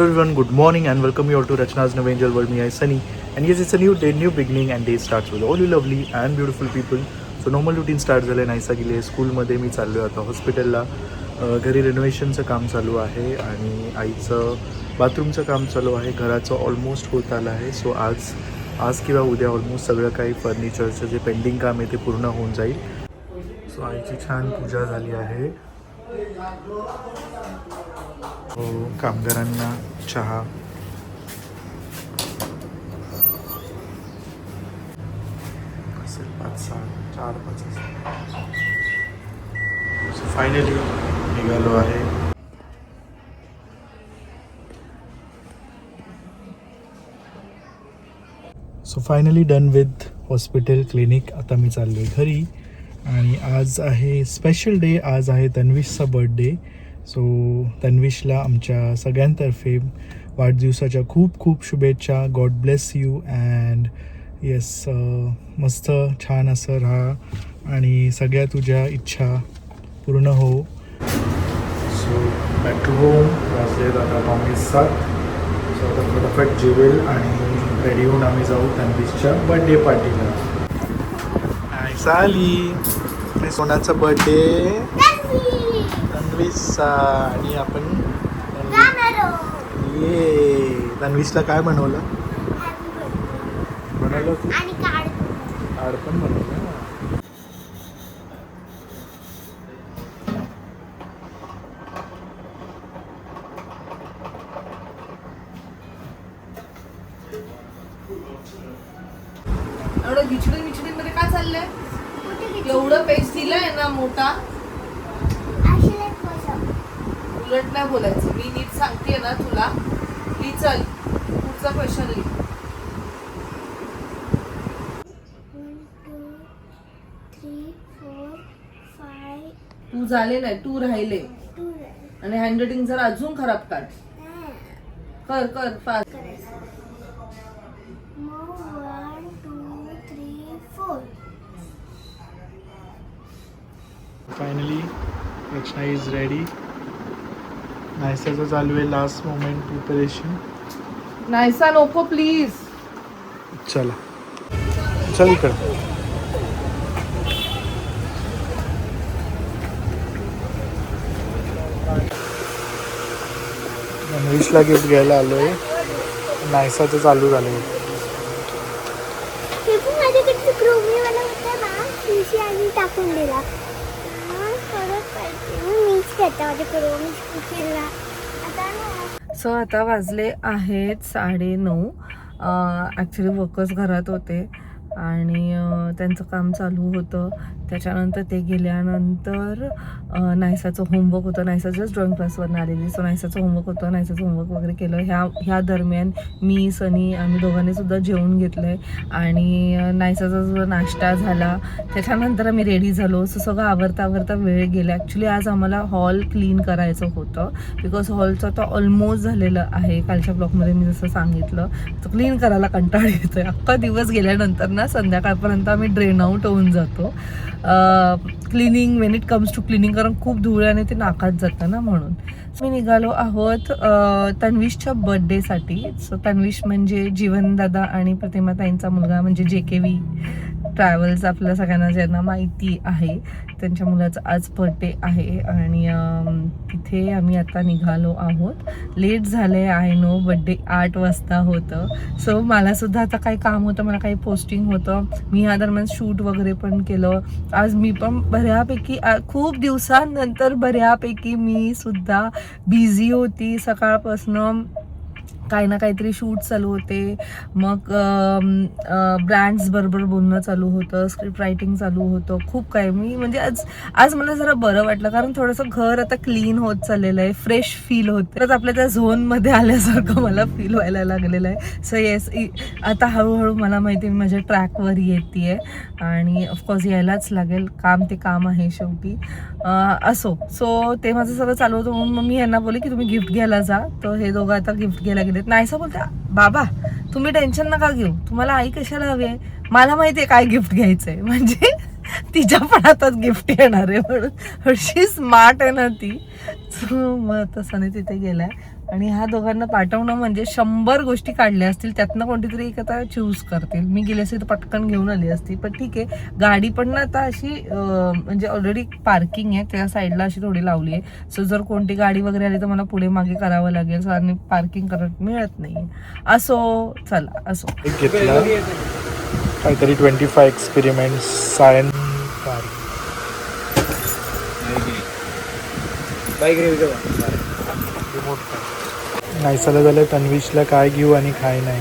Hello everyone, good morning and welcome you all to Rachna's New Angel World. Me, I Sunny, and yes, it's a new day, new beginning, and day starts with all you lovely and beautiful people. So normal routine start झालं नाहीसा गेले स्कूलमध्ये. मी चाललो आता हॉस्पिटलला. घरी रेनोव्हेशनचं काम चालू आहे आणि आईचं बाथरूमचं काम चालू आहे. घराचं ऑलमोस्ट होत आलं आहे. सो आज किंवा उद्या ऑलमोस्ट सगळं काही फर्निचरचं जे पेंडिंग काम आहे ते पूर्ण होऊन जाईल. सो आईची छान पूजा झाली आहे. कामगारांना चहा. असेल 5-6-4-5. सो फायनली निघालो आहे. So finally done with hospital clinic. आता मी चाललो आहे घरी आणि आज आहे स्पेशल डे. आज आहे तन्विशचा बर्थडे. सो तन्विशला आमच्या सगळ्यांतर्फे वाढदिवसाच्या खूप खूप शुभेच्छा. God bless you and yes, मस्त छान असं राहा आणि सगळ्या तुझ्या इच्छा पूर्ण हो. So back to home. वाजलेत आता 9:07. सो आता फटाफट जेवेल आणि रेडी होऊन आम्ही जाऊ तन्विशच्या बर्थडे पार्टीला. आली सोनाचा बर्थडे तन्विशचा आणि आपण ये तन्विशला काय बनवलं तू? कार्ड पण बनवलं. एवढं घिचडी मध्ये काय चाललंय? एवढं पेज दिलाय ना मोठा. उलट नाही बोलायचं. मी नीट सांगते ना तुला. चल पुढचा क्वेश्चन लिह. तू झाले नाही, तू राहिले आणि हँडरायटिंग जर अजून खराब काढ. कर fast. Finally Rachna is ready. नायसाचं चालू आहे लास्ट मोमेंट प्रिपरेशन. नायसा नको प्लीज. चला चल इकडं. तन्विशला गिफ्ट घ्यायला आलोय. नायसाचं चालू झालंय. टाकून दिला. सो आता वाजले आहेत 9:30. ॲक्च्युली वर्कर्स घरात होते आणि त्यांचं काम चालू होतं. त्याच्यानंतर ते गेल्यानंतर नायसाचं होमवर्क होतं. नायसा जस्ट ड्रॉइंग क्लासवरून आलेली. सो नायसाचं होमवर्क होतं. नायसाचं होमवर्क वगैरे केलं. ह्या दरम्यान मी सनी आम्ही दोघांनीसुद्धा जेवून घेतलं आहे आणि नायसाचा जो नाश्ता झाला त्याच्यानंतर आम्ही रेडी झालो. सो सगळं आवरता वेळ गेला. ॲक्च्युली आज आम्हाला हॉल क्लीन करायचं होतं बिकॉज हॉलचं तर ऑलमोस्ट झालेलं आहे. कालच्या ब्लॉगमध्ये मी जसं सांगितलं तर क्लीन करायला कंटाळा येतो आहे. अख्खा दिवस गेल्यानंतर ना संध्याकाळपर्यंत आम्ही ड्रेन आऊट होऊन जातो cleaning when it comes to cleaning. कारण खूप धूळ आणि ते नाकात जातं ना म्हणून. मी निघालो आहोत तन्विशच्या बर्थडेसाठी. सो तन्विश म्हणजे जीवनदादा आणि प्रतिमाताईंचा मुलगा म्हणजे JKV ट्रॅव्हल्स. आपल्या सगळ्यांना ज्यांना माहिती आहे त्यांच्या मुलाचा आज बर्थडे आहे आणि तिथे आम्ही आता निघालो आहोत. लेट झाले आहे. नो बर्थडे 8 वाजता होतं. सो मलासुद्धा आता काही काम होतं. मला काही पोस्टिंग होतं. मी ह्या दरम्यान शूट वगैरे पण केलं. आज मी पण बऱ्यापैकी खूप दिवसांनंतर बऱ्यापैकी मी सुद्धा बिझी होती. सकाळपासून काही ना काहीतरी शूट चालू होते. मग ब्रँड्स बरोबर बोलणं चालू होतं. स्क्रिप्ट रायटिंग चालू होतं. खूप काही मी म्हणजे आज मला जरा बरं वाटलं कारण थोडंसं घर आता क्लीन होत चाललेलं आहे. फ्रेश फील होतं. तर आपल्या त्या झोनमध्ये आल्यासारखं मला फील व्हायला लागलेलं आहे. सो येस, आता हळूहळू मला माहिती मी माझ्या ट्रॅकवर येते आहे आणि ऑफकोर्स यायलाच लागेल. काम ते काम आहे शेवटी. असो. सो ते माझं सगळं चालू होतं म्हणून मग मी यांना बोलले की तुम्ही गिफ्ट घ्यायला जा. तर हे दोघं आता गिफ्ट घ्यायला गेलेत. नाहीसा बोलते बाबा तुम्ही टेन्शन नका घेऊ. तुम्हाला आई कशाला हवी आहे. मला माहिती आहे काय गिफ्ट घ्यायचंय. म्हणजे तिच्या पण हातात गिफ्ट येणार आहे म्हणून. शी स्मार्ट आहे ना ती. मग तसं तिथे गेलाय आणि ह्या दोघांना पाठवणं म्हणजे 100 गोष्टी काढल्या असतील, त्यातनं कोणतीतरी एक आता चूज करतील. मी गेले असते तर पटकन घेऊन आली असती, पण ठीक आहे. गाडी पण ना आता अशी म्हणजे ऑलरेडी पार्किंग आहे त्या साईडला अशी थोडी लावली आहे. सो जर कोणती गाडी वगैरे आली तर मला पुढे मागे करावं लागेल आणि पार्किंग करत मिळत नाही. असो, चला असो. एक घेतला काहीतरी 25 एक्सपेरिमेंट्स सायन कार. रिमोट कार नाही चला झालं. तन्वीशला काय घेऊ आणि काय नाही,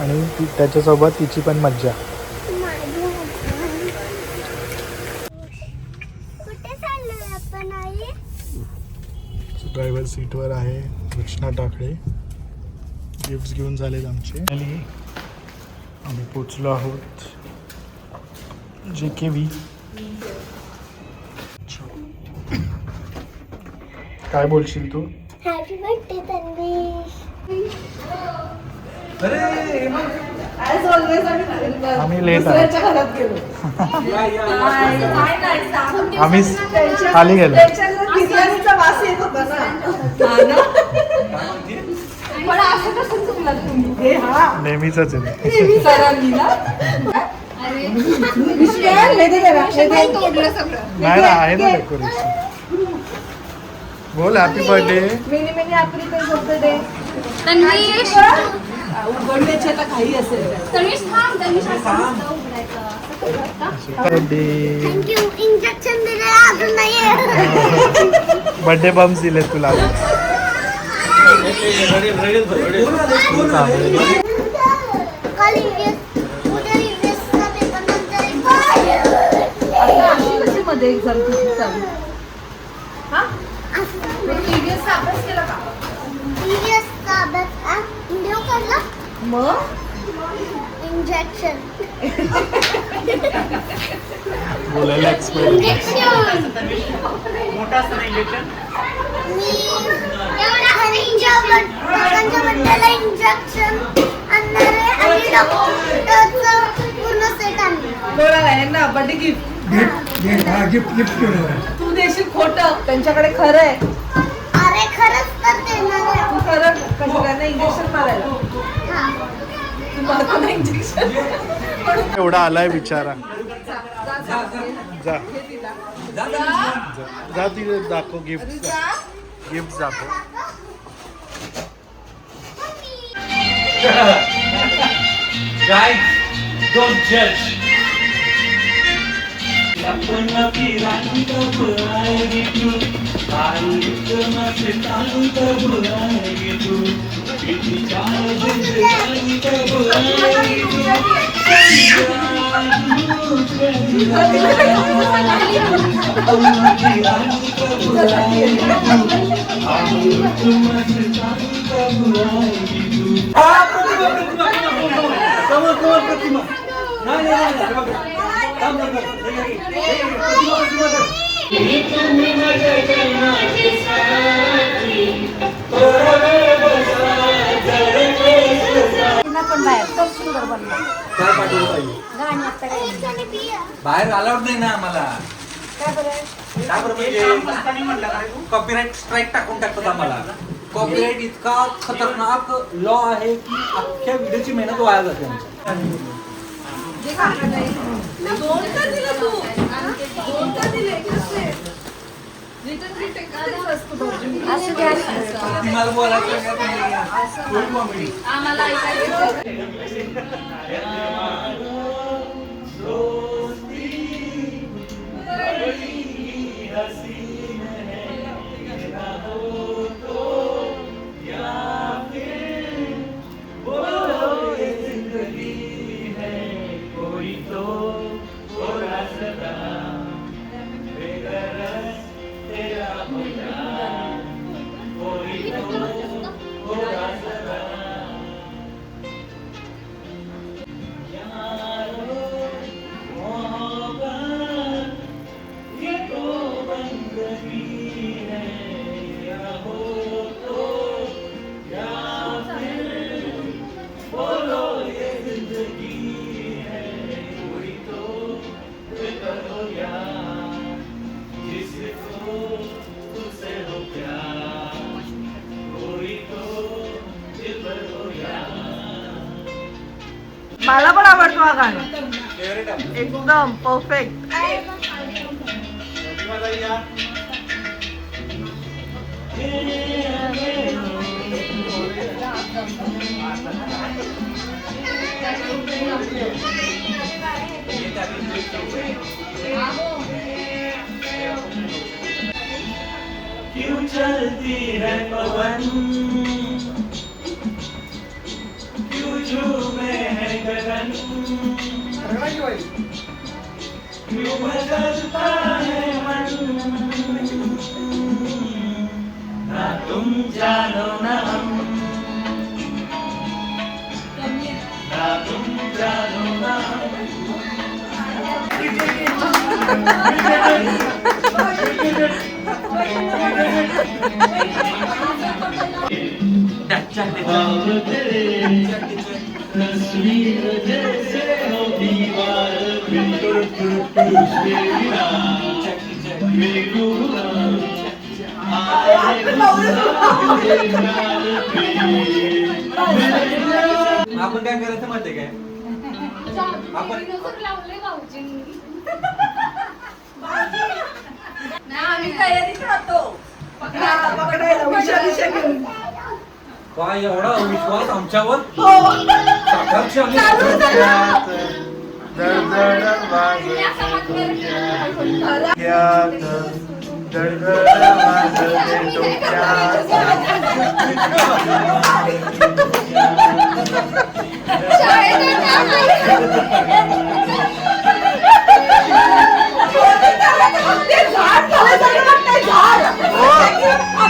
आणि त्याच्यासोबत तिची पण मज्जा. कुठे चाललोय आपण आई? ड्रायव्हर सीटवर आहे रचना टाकळे. गिफ्ट्स घेऊन झालेत आमचे. आणि आम्ही पोचलो आहोत JKV. काय बोलशील तू? Happy birthday तन्वीश. आम्ही लेट आहे. आम्ही खाली गेलो. नेहमीच आहे. नाही ना, आहे ना डेकोरेशन. बोल हॅपी बर्थडे. तन्वीश उघडण्याची आता काही असेल. बर्थडे. थँक्यू. इंजेक्शन दिले अजून नाहीये. बर्थडे बम्स दिले तुला. काल इंग्लिश, उद्या इंग्लिशचा पेपर, नंतर मध्ये एक्झाम तुझी चालू. इंग्लिशचा अभ्यास इंडिया करला. मग इंजेक्शन बोलायला एक्सपेरिमेंट. मी एवढ्या हरींच्या बड्डेला इंजेक्शन आणणार आहे आणि डॉक्टरचं पूर्ण सेट आणणार. कोणाला यांना बर्थडे गिफ्ट तू देशील खोटं, त्यांच्याकडे खरं आहे. अरे खरंच तर देणार आहे. तू खरं त्यांना इंजेक्शन मारायला. हा. तू मारतो ना इंजेक्शन. एवढा आलाय बिचारा. जा जा तिथे दाखव गिफ्ट. गिफ्ट दाखव. Guys, don't judge. Apna Pirani कब आएगी तू, आई इतना से तालू कब आएगी तू, इतनी चार जिंदगानी कब आएगी तू, अपना पिरानी कब आएगी तू, आई इतना से तालू कब आएगी तू. प्रतिमा नाही बाहेर अलाउड नाही ना आम्हाला. काय कॉपीराईट स्ट्राईक टाकून टाकतात आम्हाला. कॉपीराईट इतका खतरनाक लॉ आहे की अख्ख्या व्हिडिओची मेहनत वाया जाते आमची. तुम्हाला बोलायचं मला पण आवडतो हा गाणं, एकदम परफेक्ट. क्यों चलती है पवन, क्यों झूमे है गगन, क्यों बदलता है मन, ना तुम जानो ना हम, ना तुम जानो ना हम. तस्वीर जैसे हो दीवार पे, तुझसे मिला बेगुना आपण काय करायचं माहितीये काय आपण आम्ही तयारीत राहतो पकडायला विषय घेऊन. काय एवढा विश्वास आमच्यावर साक्षात आम्ही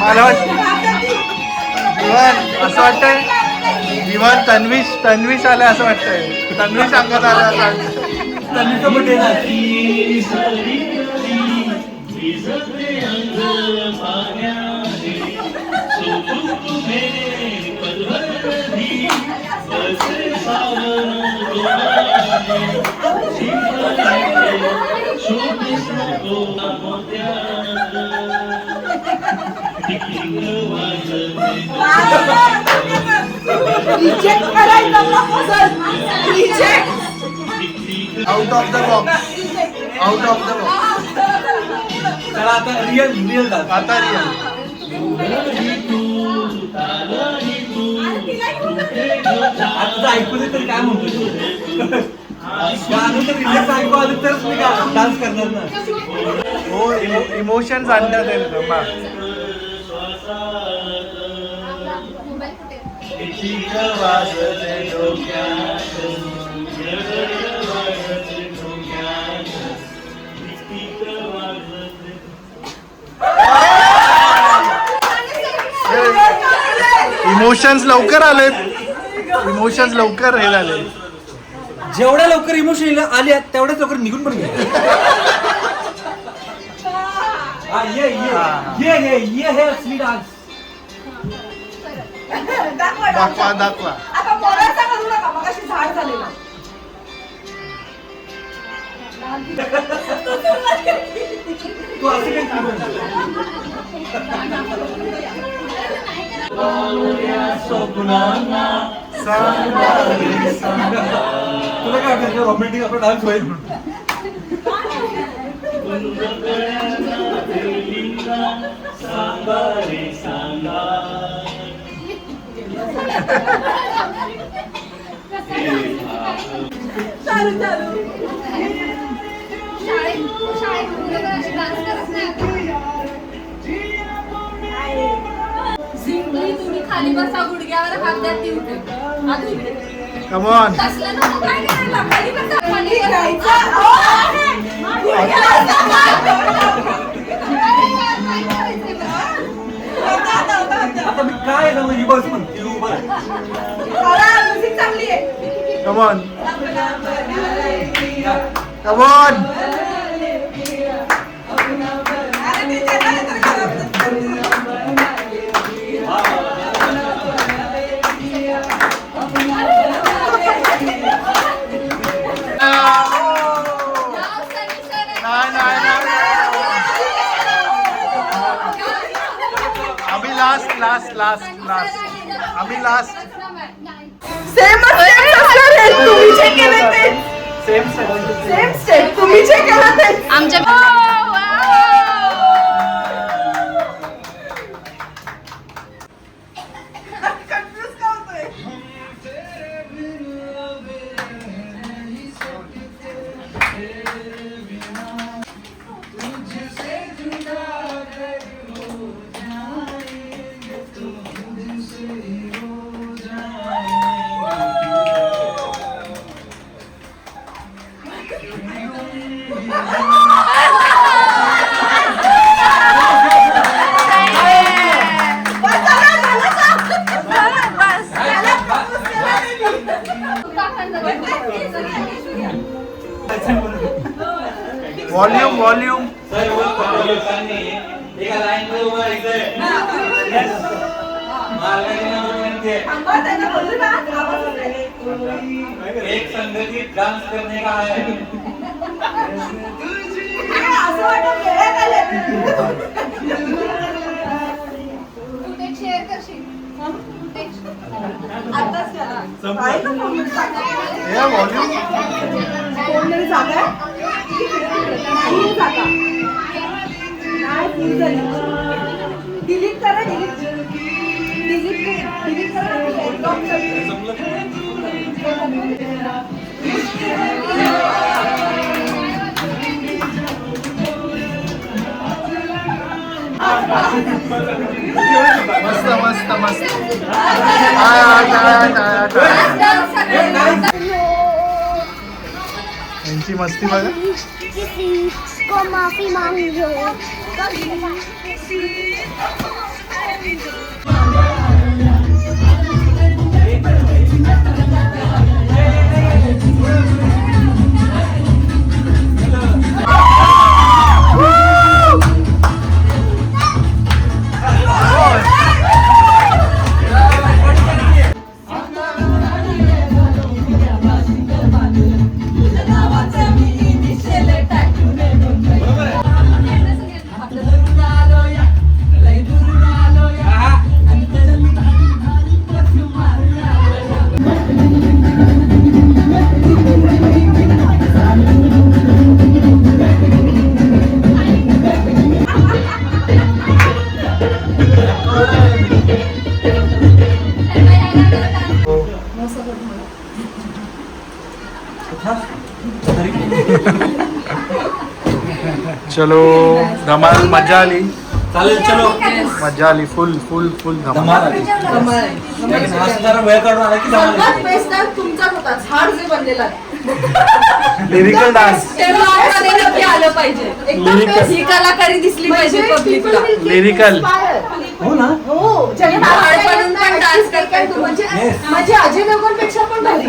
मला असं वाटतंय इव्हन तन्वीश आला असं वाटतंय. तन्वीश अंगात आला तन्वीचा बर्थडे ना. Out of the box. चला आता रिअल आता रिअल. आता ऐकू दे तरी काय म्हणतो तू. गाणं तर रिलॅक्स ऐकू आलं तरच मी डान्स करणार ना. हो इमोशन्स आणतात इमोशन्स लवकर आलेत. इमोशन्स लवकर हे झाले. जेवढ्या लवकर इमोशन आले तेवढ्याच लवकर निघून पण गेले. ये है असली डान्स. दाखवा. आता बोलायचा करू नका, मगाशी झाड झालेलं. तू असं काही स्वप्नांना तुला काय वाटतं रोमॅन्टिक आपला डान्स होईल म्हणून. सिंपली तुम्ही खाली बसा, गुडघ्यावर हात द्या, ती उठेल. Come on. तसलं नको काय करायला, खाली बसा, खाली बसा. आता मी काय ना म्हणजे बस म्हणते चांगली आहे. Come on. Come on. Last आम्ही लास्ट. सेम तुम्ही जे केलं ते सेम सेम स्टेप तुम्ही जे केलं ते आमच्या कन्फ्युज का होतोय व्हॉल्यूम सर्व लोकांनी एका लाईनवर उभं राहायचंय. मार्गाची नंबर म्हणते एक संघटित डान्स करणे का आहे. शेअर करशील डिलीट करा डिलीट मस्त मस्त मस्त यांची मस्ती बघा. किसी को माफी मांगो चलो धमाल. मजा आली. चालेल चलो. मजा आली. फुल फुल फुल धमाल. धमाल आली. लेकिन हा जरा वेळ काढून आला की धमाल सर्वात येते. बेस्ट डान्स तुमचाच होता झाड जे बनलेला लिरिकल डान्स. ते ब्लॉगमध्ये नक्की आलं पाहिजे. एकदम Lyrical. best. ही कलाकारी दिसली पाहिजे पब्लिकला. Lyrical. हो ना. हो ज्याने झाड बनून पण डान्स करताय तू. म्हणजे Yes. माझे अजय देवगणपेक्षा पण भारी.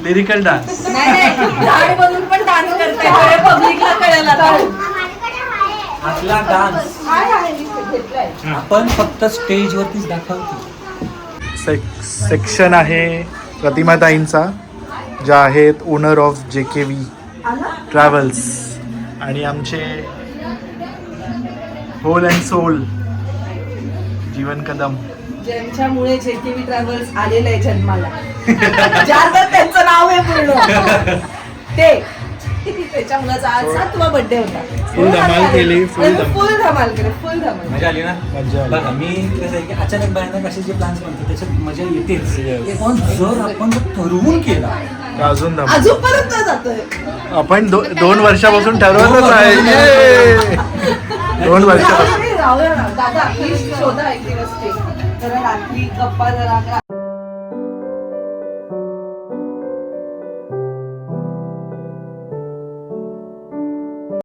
Lyrical dance. नाही झाड बनून पण डान्स करताय पब्लिकला कळायला आता. आपला डान्स काय आहे मी घेतलाय आपण फक्त स्टेज वरतीच दाखवतो. सेक्शन आहे प्रतिमाताईंचा, ज्या आहेत ओनर ऑफ JKV ट्रॅव्हल्स आणि आमचे होल अँड सोल जीवन कदम. ज्यांच्यामुळे JKV ट्रॅव्हल्स आलेलं आहे जन्माला ज्याचं त्यांचं नाव आहे पूर्ण ते त्याच्यामुळे आज 7वा बर्थडे होता. Full धमाल केली, full धमाल. फुल धमाल केली फुल धमाल. मजा आली ना. मजा आली. बघा मी कसं आहे की अचानक भयानक असे जे प्लॅन्स बनतात त्याच्यात मजा येतेच. पण जर आपण जर ठरवून केला अजून धमाल. अजूनपर्यंत जातोय आपण 2 वर्षापासून ठरवतच आहे. ये! 2 वर्षापासून. राहूया ना दादा प्लीज शोधा एक दिवस ते जरा रात्री गप्पा जरा